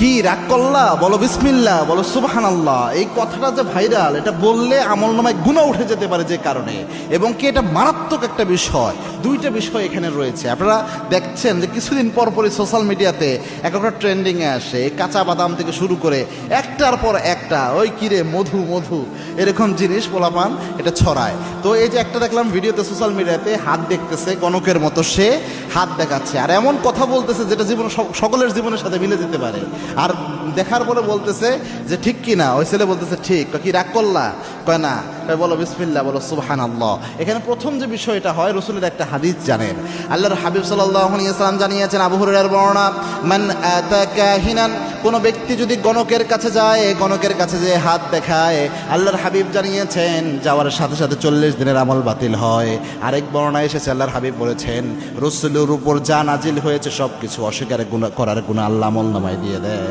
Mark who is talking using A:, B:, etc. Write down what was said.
A: কি রাগ করলা, বলো বিসমিল্লাহ, বলো সুবহানাল্লাহ। এই কথাটা যে ভাইরাল, এটা বললে আমলনামায় গুনাহ উঠে যেতে পারে যে কারণে, এবং কি এটা মারাত্মক একটা বিষয়। দুইটা বিষয় এখানে রয়েছে। আপনারা দেখছেন যে কিছুদিন পর পরই সোশ্যাল মিডিয়াতে একটা ট্রেন্ডিংয়ে আসে, কাঁচা বাদাম থেকে শুরু করে একটার পর একটা ওই কিরে মধু মধু এরকম জিনিস পোলাপান এটা ছড়ায়। তো এই যে একটা দেখলাম ভিডিওতে সোশ্যাল মিডিয়াতে, হাত দেখতেছে গণকের মতো, সে হাত দেখাচ্ছে আর এমন কথা বলতেছে যেটা জীবন সকলের জীবনের সাথে মিলে যেতে পারে। আর দেখার পরে বলতেছে যে ঠিক কি না, ওই ছেলে বলতেছে ঠিক। কি রাগ করলা, কয় না, কয় বলো বিসমিল্লাহ, বলো সুবহানাল্লাহ। এখানে প্রথম যে বিষয়টা হয়, রসুলের একটা হাদিস জানেন, আল্লাহর হাবিব সাল্লাল্লাহু আলাইহি ওয়াসাল্লাম জানিয়েছেন, আবু হুরায়রার বর্ণনা, মান আতা কাহিনান, কোনো ব্যক্তি যদি গণকের কাছে যায়, গণকের কাছে যে হাত দেখায়, আল্লাহর হাবিব জানিয়েছেন যাওয়ার সাথে সাথে 40 দিনের আমল বাতিল হয়। আরেক বর্ণনায় এসেছে, আল্লাহর হাবিব বলেছেন রসুলের উপর যা নাজিল হয়েছে সব কিছু অস্বীকার করার গুনাহ আল্লাহ আমলনামায় দিয়ে দেয়।